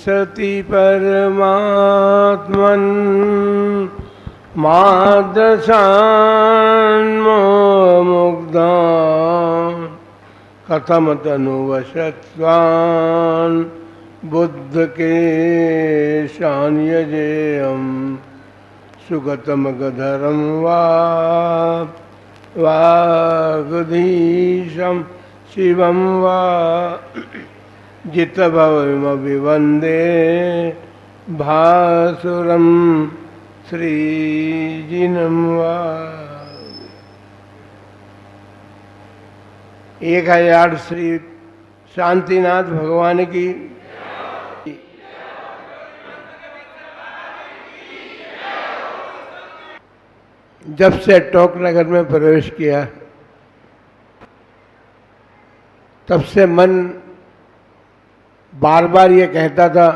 विशति परमात्मन् मादशान्मुग्धान् कथम तनुवशत्वान् बुद्ध के शान्यजेयम् सुगतम गधरम वागधीशम शिवम वा जितभवमभिवन्दे भासुरम श्रीजिनम वा। 1000 श्री शांतिनाथ भगवान की। जब से टोक नगर में प्रवेश किया तब से मन बार बार ये कहता था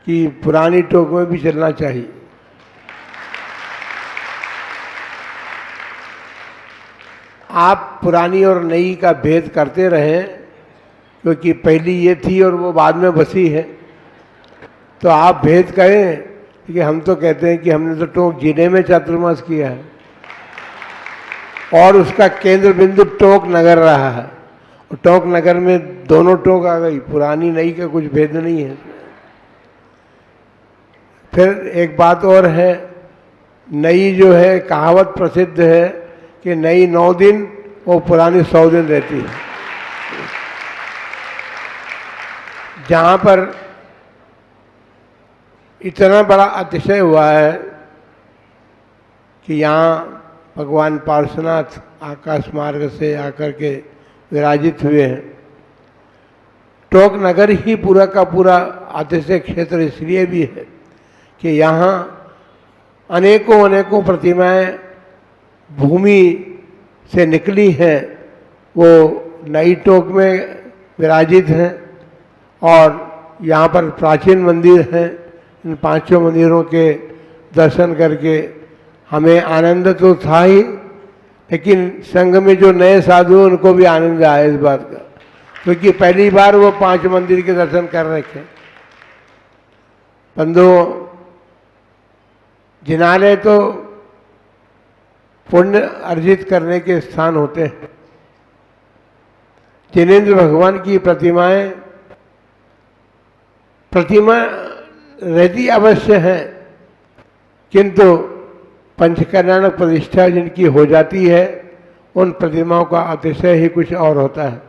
कि पुरानी टोक में भी चलना चाहिए। आप पुरानी और नई का भेद करते रहें, क्योंकि पहली ये थी और वो बाद में बसी है, तो आप भेद करें कि हम तो कहते हैं कि हमने तो टोक जिले में चातुर्मास किया है और उसका केंद्र बिंदु टोक नगर रहा है, और टोक नगर में दोनों टोक आ गई, पुरानी नई का कुछ भेद नहीं है। फिर एक बात और है, नई जो है कहावत प्रसिद्ध है कि नई 9 दिन वो पुरानी 100 दिन रहती है। जहाँ पर इतना बड़ा अतिशय हुआ है कि यहाँ भगवान पार्श्वनाथ आकाश मार्ग से आकर के विराजित हुए हैं। टोक नगर ही पूरा का पूरा अतिशय क्षेत्र इसलिए भी है कि यहाँ अनेकों अनेकों प्रतिमाएं भूमि से निकली हैं, वो नई टोक में विराजित हैं और यहाँ पर प्राचीन मंदिर हैं। इन 5 मंदिरों के दर्शन करके हमें आनंद तो था ही, लेकिन संघ में जो नए साधु उनको भी आनंद आया इस बात का, क्योंकि पहली बार वो 5 मंदिर के दर्शन कर रखे। बंधुओं, जिनालय तो पुण्य अर्जित करने के स्थान होते हैं। जिनेंद्र भगवान की प्रतिमा रहती अवश्य है, किंतु पंचकल्याण प्रतिष्ठा जिनकी हो जाती है उन प्रतिमाओं का अतिशय ही कुछ और होता है।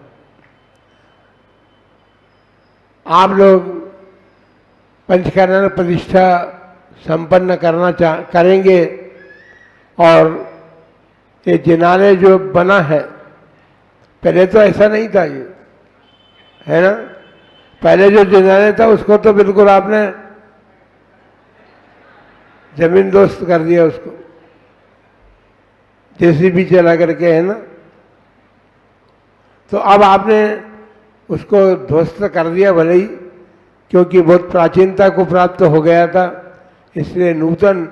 आप लोग पंचकल्याण प्रतिष्ठा संपन्न करेंगे और ये जिनालय जो बना है, पहले तो ऐसा नहीं था, ये है ना। पहले जो जिनालय था उसको तो बिल्कुल आपने जमीन दोस्त कर दिया, उसको जेसीबी चला करके, है ना। तो अब आपने उसको ध्वस्त कर दिया भले ही, क्योंकि बहुत प्राचीनता को प्राप्त हो गया था, इसलिए नूतन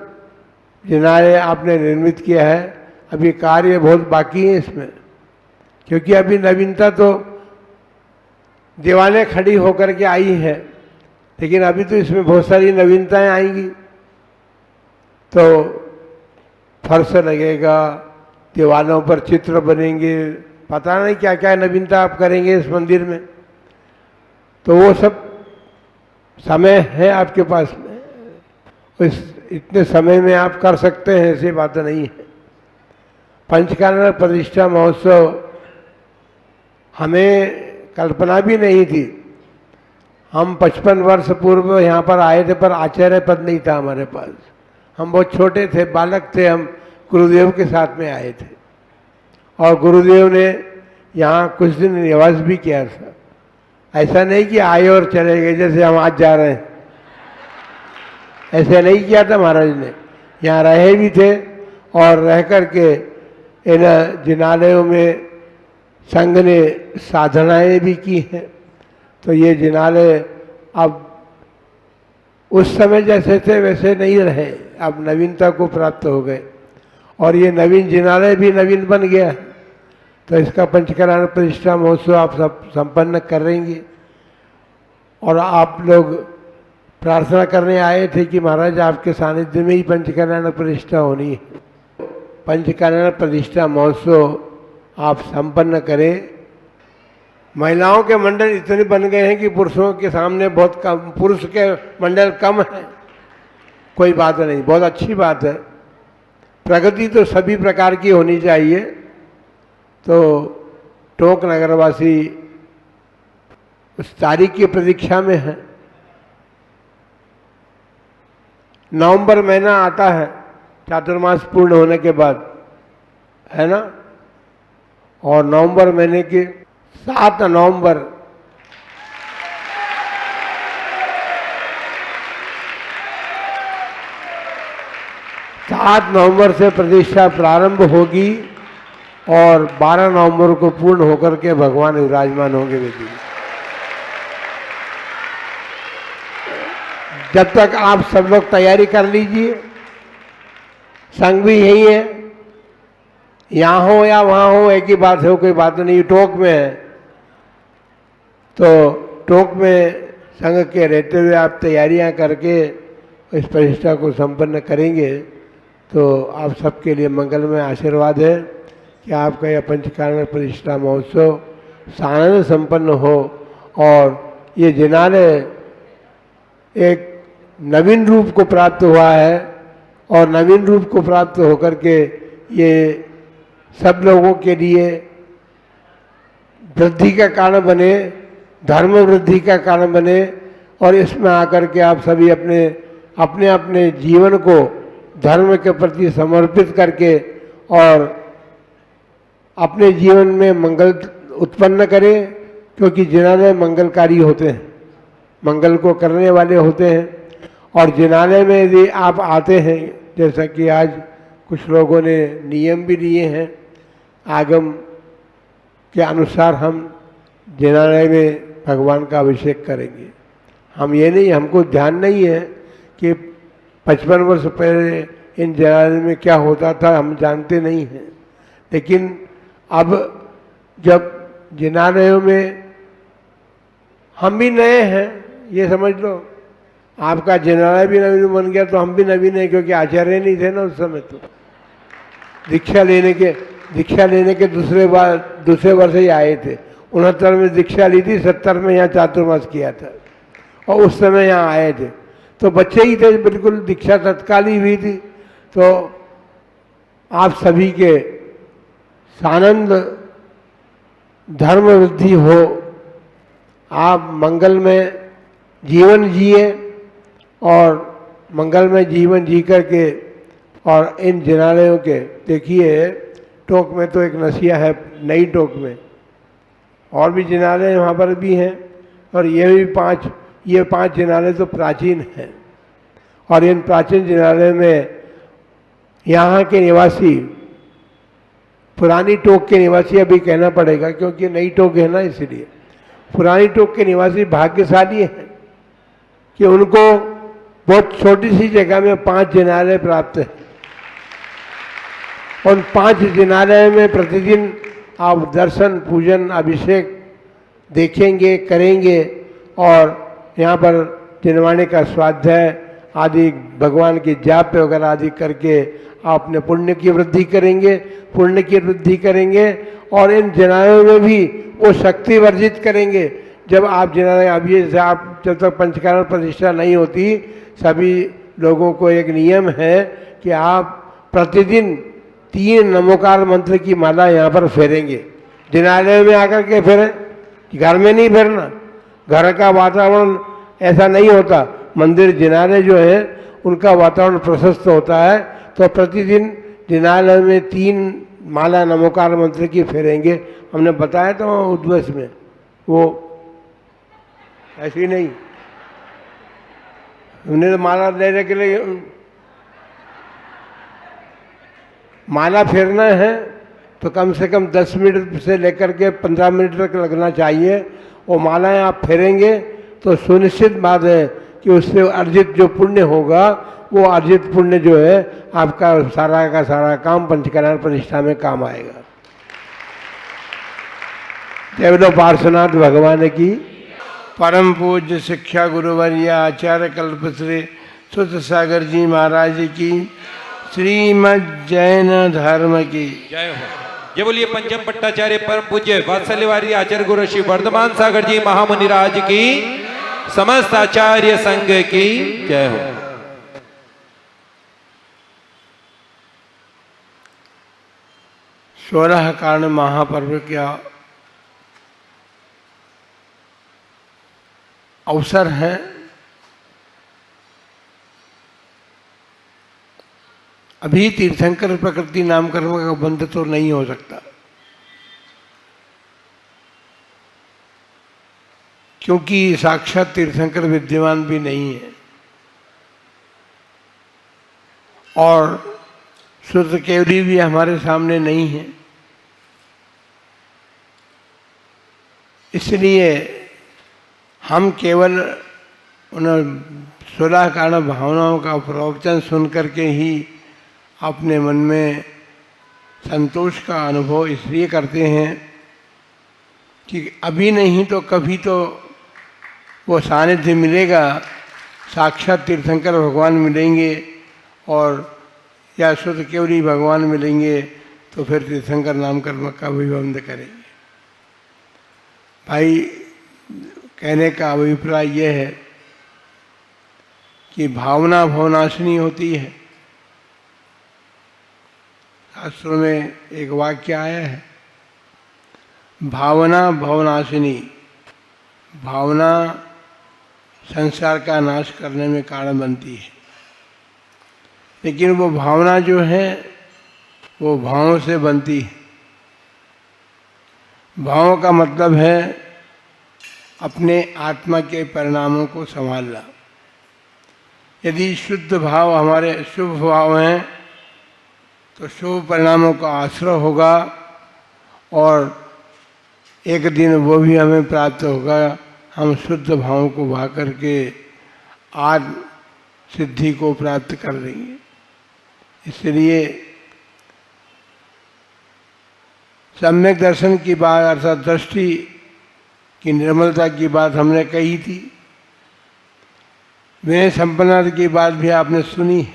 जिनालय आपने निर्मित किया है। अभी कार्य बहुत बाकी है इसमें, क्योंकि अभी नवीनता तो दीवारें खड़ी होकर के आई है, लेकिन अभी तो इसमें बहुत सारी नवीनताएं आएंगी। तो फर्श लगेगा, दीवारों पर चित्र बनेंगे, पता नहीं क्या क्या नवीनता आप करेंगे इस मंदिर में। तो वो सब समय है आपके पास में, इतने समय में आप कर सकते हैं, ऐसी बात नहीं है। पंचकल्याण प्रतिष्ठा महोत्सव हमें कल्पना भी नहीं थी। हम 55 वर्ष पूर्व यहाँ पर आए थे, पर आचार्य पद नहीं था हमारे पास। हम बहुत छोटे थे, बालक थे, हम गुरुदेव के साथ में आए थे और गुरुदेव ने यहाँ कुछ दिन निवास भी किया था। ऐसा नहीं कि आए और चले गए जैसे हम आज जा रहे हैं, ऐसा नहीं किया था महाराज ने। यहाँ रहे भी थे और रह करके इन जिनालयों में संघ ने साधनाएं भी की हैं। तो ये जिनालय अब उस समय जैसे थे वैसे नहीं रहे, अब नवीनता को प्राप्त हो गए और ये नवीन जिनालय भी नवीन बन गया है। तो इसका पंचकल्याण प्रतिष्ठा महोत्सव आप सब संपन्न करेंगे। और आप लोग प्रार्थना करने आए थे कि महाराज आपके सानिध्य में ही पंचकल्याण प्रतिष्ठा होनी है। पंचकल्याण प्रतिष्ठा महोत्सव आप संपन्न करें। महिलाओं के मंडल इतने बन गए हैं कि पुरुषों के सामने बहुत कम, पुरुष के मंडल कम है। कोई बात नहीं, बहुत अच्छी बात है। प्रगति तो सभी प्रकार की होनी चाहिए। तो टोंक नगरवासी उस तारीख की प्रतीक्षा में है। नवंबर महीना आता है चातुर्मास पूर्ण होने के बाद, है ना, और नवंबर महीने के 7 नवंबर से प्रतिष्ठा प्रारंभ होगी और 12 नवंबर को पूर्ण होकर के भगवान विराजमान होंगे वेदी में। जब तक आप सब लोग तैयारी कर लीजिए। संघ भी यही है, यहाँ हो या वहाँ हो एक ही बात है, कोई बात नहीं। टोंक में है तो टोंक में संघ के रहते हुए आप तैयारियां करके इस प्रतिष्ठा को संपन्न करेंगे तो आप सबके लिए मंगलमय आशीर्वाद है कि आपका यह पंचकल्याण प्रतिष्ठा महोत्सव सानंद संपन्न हो और ये जिन्हाने एक नवीन रूप को प्राप्त हुआ है और नवीन रूप को प्राप्त होकर के ये सब लोगों के लिए वृद्धि का कारण बने, धर्म वृद्धि का कारण बने और इसमें आकर के आप सभी अपने अपने अपने जीवन को धर्म के प्रति समर्पित करके और अपने जीवन में मंगल उत्पन्न करें, क्योंकि जिन्हाने मंगलकारी होते हैं, मंगल को करने वाले होते हैं। और जिन्हाने में यदि आप आते हैं, जैसा कि आज कुछ लोगों ने नियम भी लिए हैं, आगम के अनुसार हम जिन्हाने में भगवान का अभिषेक करेंगे। हम ये नहीं, हमको ध्यान नहीं है कि 55 वर्ष पहले इन जिन्हाने में क्या होता था, हम जानते नहीं हैं। लेकिन अब जब जिन्हाने में हम भी नए हैं, ये समझ लो, आपका जिन्हाना भी नवीन बन गया तो हम भी नवीन हैं, क्योंकि आचार्य नहीं थे ना उस समय। तो दीक्षा लेने के दूसरे वर्ष ही आए थे। 69 में दीक्षा ली थी, 70 में यहाँ चातुर्मास किया था और उस समय यहाँ आए थे। तो बच्चे ही थे बिल्कुल, दीक्षा तत्काल ही हुई थी। तो आप सभी के सानंद धर्म वृद्धि हो, आप मंगल में जीवन जिए और मंगल में जीवन जी करके और इन जिन्हानों के, देखिए टोंक में तो एक नसिया है, नई टोंक में और भी जिन्हाने वहाँ पर भी हैं और ये 5 जिन्हाने तो प्राचीन हैं। और इन प्राचीन जिन्हाने में यहाँ के निवासी, पुरानी टोंक के निवासी अभी कहना पड़ेगा क्योंकि नई टोंक है ना, इसलिए पुरानी टोंक के निवासी भाग्यशाली हैं कि उनको बहुत छोटी सी जगह में 5 जिन्हाने प्राप्त हैं। उन 5 जिन्हाने में प्रतिदिन आप दर्शन, पूजन, अभिषेक देखेंगे, करेंगे और यहाँ पर जिनवाने का स्वाध्याय आदि, भगवान की जाप वगैरह आदि करके आप अपने पुण्य की वृद्धि करेंगे और इन जिन्हानों में भी वो शक्ति वर्जित करेंगे। जब आप जिन्हाने, अभी से आप जब तक पंचकल्याण प्रतिष्ठा नहीं होती, सभी लोगों को एक नियम है कि आप प्रतिदिन 3 नमोकार मंत्र की माला यहाँ पर फेरेंगे। जिन्हाने में आकर के फेरें, घर में नहीं फेरना। घर का वातावरण ऐसा नहीं होता। मंदिर जिन्हाने जो है उनका वातावरण प्रशस्त होता है। तो प्रतिदिन जिन्हाने में 3 माला नमोकार मंत्र की फेरेंगे। हमने बताया था उद्वस में, वो ऐसी नहीं, हमने तो माला लेने के लिए, माला फेरना है तो कम से कम 10 मिनट से लेकर के 15 मिनट तक लगना चाहिए। वो मालाएं आप फेरेंगे तो सुनिश्चित बात है कि उससे अर्जित जो पुण्य होगा, वो अर्जित पुण्य जो है आपका सारा का सारा काम पंचकल्याण प्रतिष्ठा में काम आएगा। जय बोलो पार्श्वनाथ भगवान की। परम पूज्य शिक्षा गुरुवर्य आचार्य कल्पश्री सुत सागर जी महाराज की, श्रीमद् जैन धर्म की जय हो। जय बोलिए पंचम पट्टाचार्य परम पूज्य वात्सल्यवारी आचार्य गुरु श्री वर्धमान सागर जी महामुनिराज की, समस्त आचार्य संघ की जय हो। सोलह कारण महापर्व का अवसर है। अभी तीर्थंकर प्रकृति नामकरण का बंध तो नहीं हो सकता, क्योंकि साक्षात तीर्थंकर विद्यमान भी नहीं है और शुद्ध केवली भी हमारे सामने नहीं है। इसलिए हम केवल उन 16 कारण भावनाओं का प्रवचन सुन करके ही अपने मन में संतोष का अनुभव इसलिए करते हैं कि अभी नहीं तो कभी तो वो सानिध्य मिलेगा, साक्षात तीर्थंकर भगवान मिलेंगे और या शुद्ध केवली भगवान मिलेंगे तो फिर तीर्थंकर नामकर्म का अभिबंध करेंगे। भाई कहने का अभिप्राय यह है कि भावना भवनाशिनी होती है। शास्त्रों में एक वाक्य आया है, भावना भवनाशिनी। भावना संसार का नाश करने में कारण बनती है, लेकिन वो भावना जो है वो भावों से बनती है। भावों का मतलब है अपने आत्मा के परिणामों को संभालना। यदि शुद्ध भाव हमारे शुभ भाव हैं तो शुभ परिणामों का आश्रय होगा और एक दिन वो भी हमें प्राप्त होगा। हम शुद्ध भावों को भा करके आत्म सिद्धि को प्राप्त कर लेंगे। इसलिए सम्यक दर्शन की बात अर्थात दृष्टि की निर्मलता की बात हमने कही थी। विनय संपन्नता की बात भी आपने सुनी है,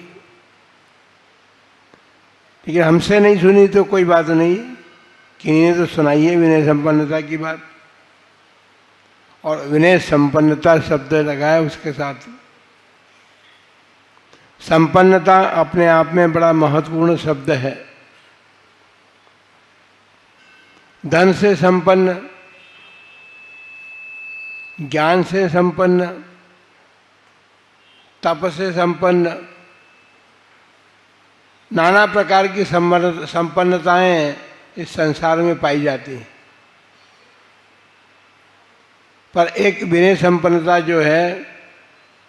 लेकिन हमसे नहीं सुनी तो कोई बात नहीं, किन्हीं ने तो सुनाई है विनय संपन्नता की बात। और विनय संपन्नता शब्द लगाया उसके साथ। संपन्नता अपने आप में बड़ा महत्वपूर्ण शब्द है। धन से संपन्न, ज्ञान से संपन्न, तप से संपन्न, नाना प्रकार की संपन्नताएं इस संसार में पाई जाती हैं, पर एक विनय संपन्नता जो है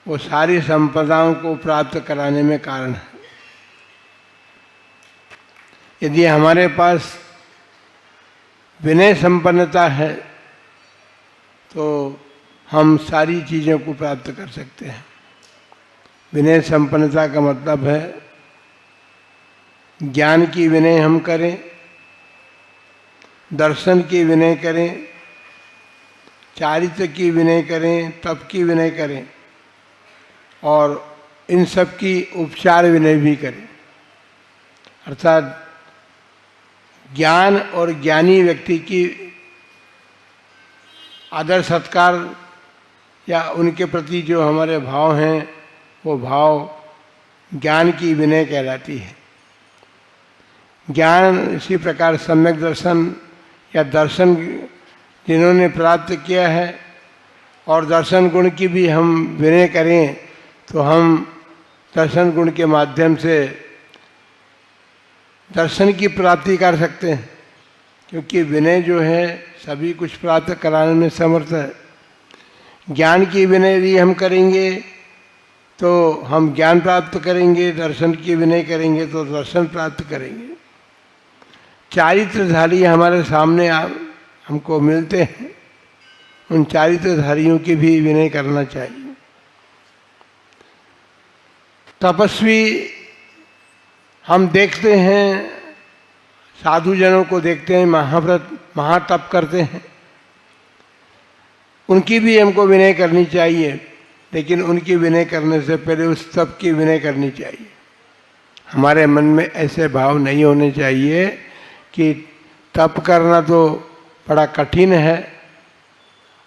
वो सारी संपदाओं को प्राप्त कराने में कारण है। यदि हमारे पास विनय संपन्नता है तो हम सारी चीज़ों को प्राप्त कर सकते हैं। विनय संपन्नता का मतलब है ज्ञान की विनय हम करें, दर्शन की विनय करें, चारित्र की विनय करें, तप की विनय करें और इन सब की उपचार विनय भी करें। अर्थात ज्ञान और ज्ञानी व्यक्ति की आदर सत्कार या उनके प्रति जो हमारे भाव हैं वो भाव ज्ञान की विनय कहलाती है। ज्ञान इसी प्रकार सम्यक दर्शन या दर्शन जिन्होंने प्राप्त किया है और दर्शन गुण की भी हम विनय करें तो हम दर्शन गुण के माध्यम से दर्शन की प्राप्ति कर सकते हैं, क्योंकि विनय जो है सभी कुछ प्राप्त कराने में समर्थ है। ज्ञान की विनय यदि हम करेंगे तो हम ज्ञान प्राप्त करेंगे, दर्शन की विनय करेंगे तो दर्शन प्राप्त करेंगे। चारित्रधारी हमारे सामने हमको मिलते हैं, उन चारित्रधारियों की भी विनय करना चाहिए। तपस्वी हम देखते हैं, साधु जनों को देखते हैं, महाव्रत महातप करते हैं। उनकी भी हमको विनय करनी चाहिए, लेकिन उनकी विनय करने से पहले उस तप की विनय करनी चाहिए। हमारे मन में ऐसे भाव नहीं होने चाहिए कि तप करना तो बड़ा कठिन है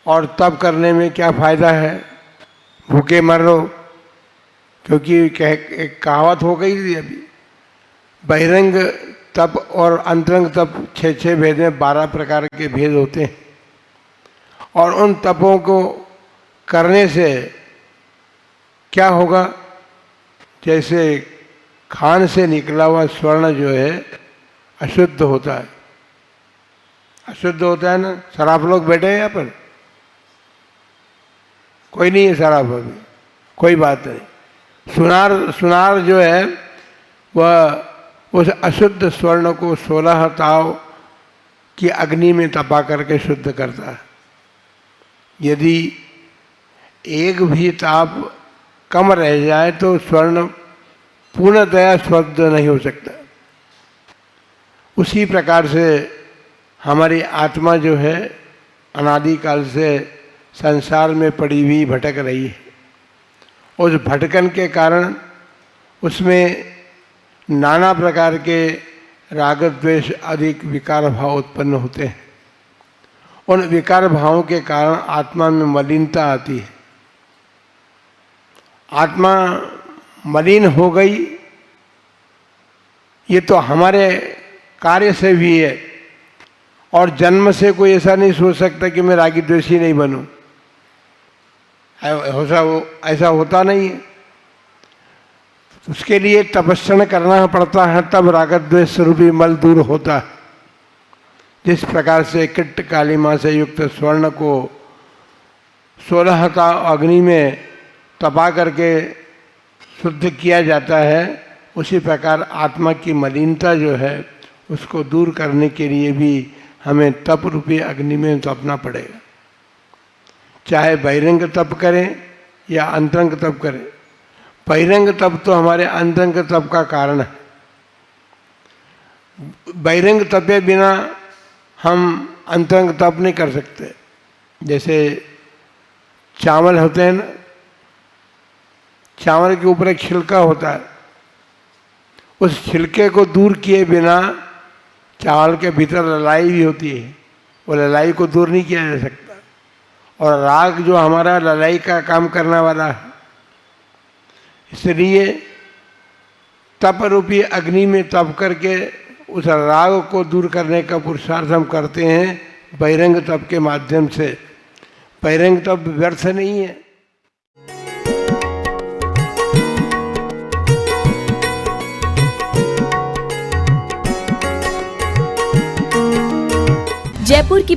और तप करने में क्या फ़ायदा है, भूखे मर लो। क्योंकि एक कहावत हो गई थी अभी, बहिरंग तप और अंतरंग तप 6 भेद में 12 प्रकार के भेद होते हैं। और उन तपों को करने से क्या होगा, जैसे खान से निकला हुआ स्वर्ण जो है अशुद्ध होता है, अशुद्ध होता है ना। शराब लोग बैठे हैं यहाँ पर, कोई नहीं है शराब अभी, कोई बात नहीं। सुनार जो है वह उस अशुद्ध स्वर्ण को 16 ताव की अग्नि में तपा करके शुद्ध करता है। यदि एक भी ताप कम रह जाए तो स्वर्ण पूर्णतया शुद्ध नहीं हो सकता। उसी प्रकार से हमारी आत्मा जो है अनादिकाल से संसार में पड़ी हुई भटक रही है। उस भटकन के कारण उसमें नाना प्रकार के राग द्वेष अधिक विकार भाव उत्पन्न होते हैं। उन विकार भावों के कारण आत्मा में मलिनता आती है। आत्मा मलिन हो गई, ये तो हमारे कार्य से भी है। और जन्म से कोई ऐसा नहीं सोच सकता कि मैं रागी द्वेषी नहीं बनूं, ऐसा होता नहीं है। उसके लिए तपस्या करना पड़ता है, तब राग द्वेष रूपी मल दूर होता है। जिस प्रकार से किट्ट कालिमा से युक्त स्वर्ण को 16 ताव अग्नि में तपा करके शुद्ध किया जाता है, उसी प्रकार आत्मा की मलिनता जो है उसको दूर करने के लिए भी हमें तप रूपी अग्नि में तपना पड़ेगा। चाहे बहिरंग तप करें या अंतरंग तप करें। बहिरंग तप तो हमारे अंतरंग तप का कारण है। बहिरंग तपे बिना हम अंतरंग तप नहीं कर सकते। जैसे चावल होते हैं ना, चावल के ऊपर एक छिलका होता है, उस छिलके को दूर किए बिना चावल के भीतर ललाई भी होती है, वो ललाई को दूर नहीं किया जा सकता। और राग जो हमारा ललाई का काम करने वाला है, इसलिए तप रूपी अग्नि में तप करके उस राग को दूर करने का पुरुषार्थ हम करते हैं बहिरंग तप के माध्यम से। बहिरंग तप व्यर्थ नहीं है। जयपुर की